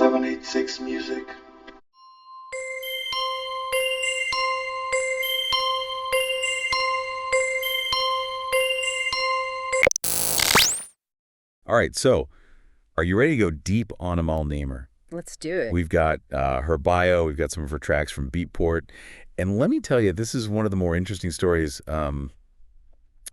786 Music. All right, so are you ready to go deep on Amal Nemer? Let's do it. We've got her bio, we've got some of her tracks from Beatport, and let me tell you, this is one of the more interesting stories.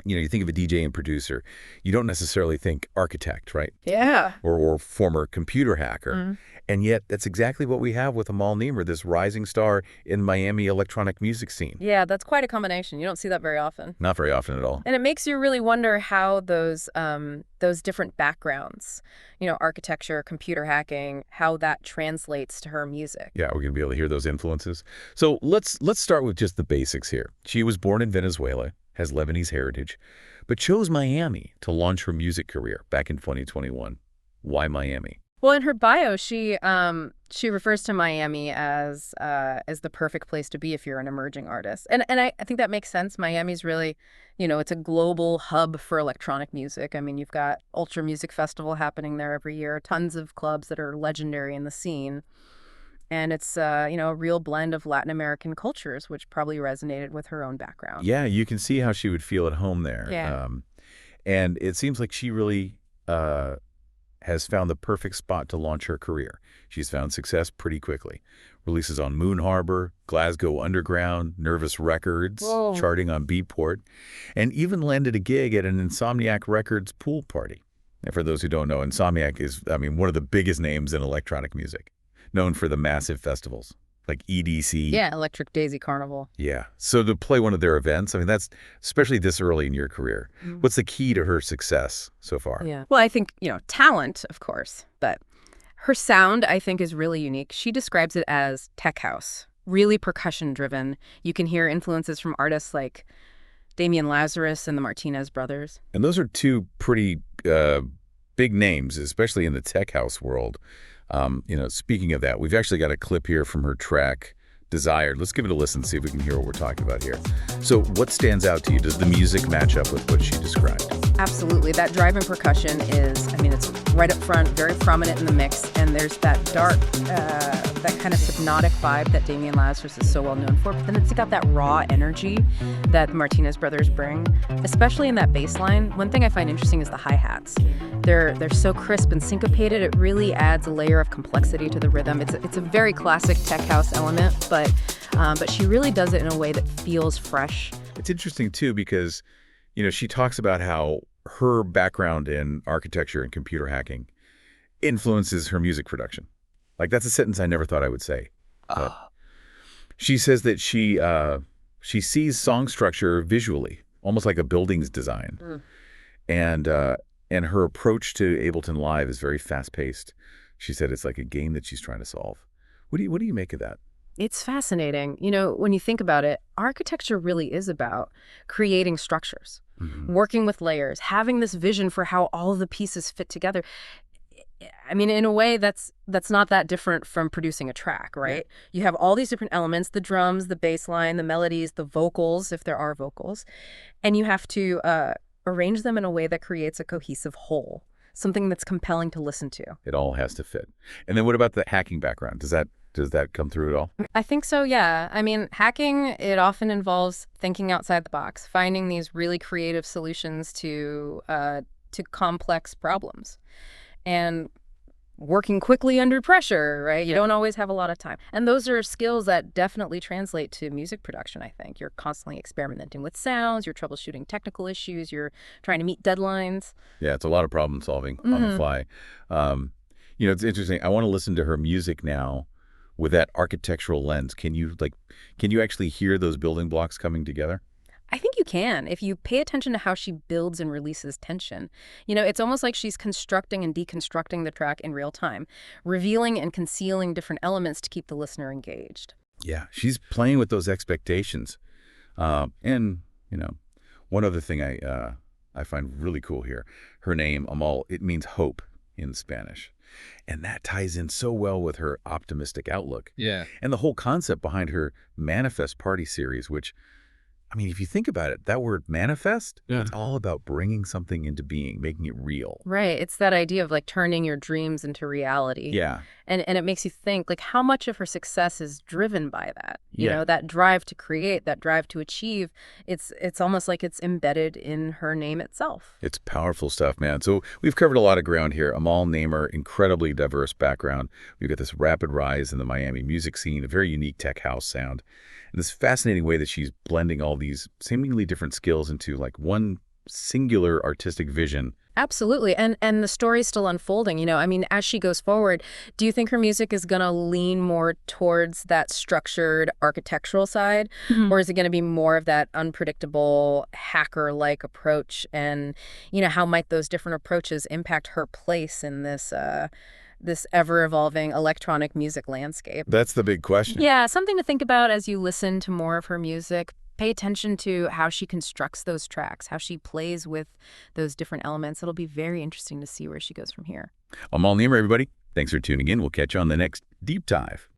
You think of a DJ and producer, you don't necessarily think architect, right? Yeah. Or former computer hacker. And yet, that's exactly what we have with Amal Nemer, this rising star in Miami electronic music scene. Yeah, that's quite a combination. You don't see that very often. Not very often at all. And it makes you really wonder how those different backgrounds, architecture, computer hacking, how that translates to her music. Yeah, we're going to be able to hear those influences. So let's start with just the basics here. She was born in Venezuela, has Lebanese heritage, but chose Miami to launch her music career back in 2021. Why Miami? Well, in her bio, she refers to Miami as the perfect place to be if you're an emerging artist. And I think that makes sense. Miami's really, it's a global hub for electronic music. I mean, you've got Ultra Music Festival happening there every year, tons of clubs that are legendary in the scene. And it's, a real blend of Latin American cultures, which probably resonated with her own background. Yeah, you can see how she would feel at home there. Yeah. And it seems like she really has found the perfect spot to launch her career. She's found success pretty quickly. Releases on Moon Harbor, Glasgow Underground, Nervous Records, Whoa. Charting on Beatport, and even landed a gig at an Insomniac Records pool party. And for those who don't know, Insomniac is, one of the biggest names in electronic music, known for the massive festivals like EDC. Yeah, Electric Daisy Carnival. Yeah. So to play one of their events, that's especially this early in your career. What's the key to her success so far? Yeah. Well, I think, talent, of course, but her sound, I think, is really unique. She describes it as tech house, really percussion driven. You can hear influences from artists like Damian Lazarus and the Martinez Brothers. And those are two pretty big names, especially in the tech house world. Speaking of that, we've actually got a clip here from her track, Desired. Let's give it a listen, see if we can hear what we're talking about here. So what stands out to you? Does the music match up with what she described? Absolutely. That driving percussion is, it's right up front, very prominent in the mix, and there's that dark, that kind of hypnotic vibe that Damian Lazarus is so well known for, but then it's got that raw energy that the Martinez Brothers bring, especially in that bass line. One thing I find interesting is the hi-hats. They're so crisp and syncopated, it really adds a layer of complexity to the rhythm. It's a very classic tech house element, but she really does it in a way that feels fresh. It's interesting, too, because, she talks about how her background in architecture and computer hacking influences her music production. Like, that's a sentence I never thought I would say. She says that she sees song structure visually, almost like a building's design. And her approach to Ableton Live is very fast-paced. She said it's like a game that she's trying to solve. What do you make of that? It's fascinating. When you think about it, architecture really is about creating structures, working with layers, having this vision for how all of the pieces fit together. In a way, that's not that different from producing a track, right? Yeah. You have all these different elements, the drums, the bass line, the melodies, the vocals, if there are vocals, and you have to arrange them in a way that creates a cohesive whole, something that's compelling to listen to. It all has to fit. And then what about the hacking background? Does that come through at all? I think so, yeah. Hacking, it often involves thinking outside the box, finding these really creative solutions to complex problems, and working quickly under pressure, right? You don't always have a lot of time. And those are skills that definitely translate to music production, I think. You're constantly experimenting with sounds, you're troubleshooting technical issues, you're trying to meet deadlines. Yeah, it's a lot of problem solving on the fly. It's interesting. I want to listen to her music now with that architectural lens. Can you actually hear those building blocks coming together? I think you can, if you pay attention to how she builds and releases tension. It's almost like she's constructing and deconstructing the track in real time, revealing and concealing different elements to keep the listener engaged. Yeah, she's playing with those expectations. And one other thing I find really cool here, her name, Amal, it means hope in Spanish. And that ties in so well with her optimistic outlook. Yeah. And the whole concept behind her Manifest Party series, which, if you think about it, that word manifest, it's all about bringing something into being, making it real. Right. It's that idea of turning your dreams into reality. Yeah. And it makes you think, like, how much of her success is driven by that? You Yeah. know, that drive to create, that drive to achieve. It's almost like it's embedded in her name itself. It's powerful stuff, man. So we've covered a lot of ground here. Amal Nemer, incredibly diverse background. We've got this rapid rise in the Miami music scene, a very unique tech house sound, and this fascinating way that she's blending all these seemingly different skills into like one singular artistic vision. Absolutely. And the story's still unfolding, you know. I mean, as she goes forward, do you think her music is going to lean more towards that structured architectural side, or is it going to be more of that unpredictable hacker-like approach? And, you know, how might those different approaches impact her place in this ever-evolving electronic music landscape? That's the big question. Yeah, something to think about as you listen to more of her music. Pay attention to how she constructs those tracks, how she plays with those different elements. It'll be very interesting to see where she goes from here. Amal Nemer, everybody. Thanks for tuning in. We'll catch you on the next Deep Dive.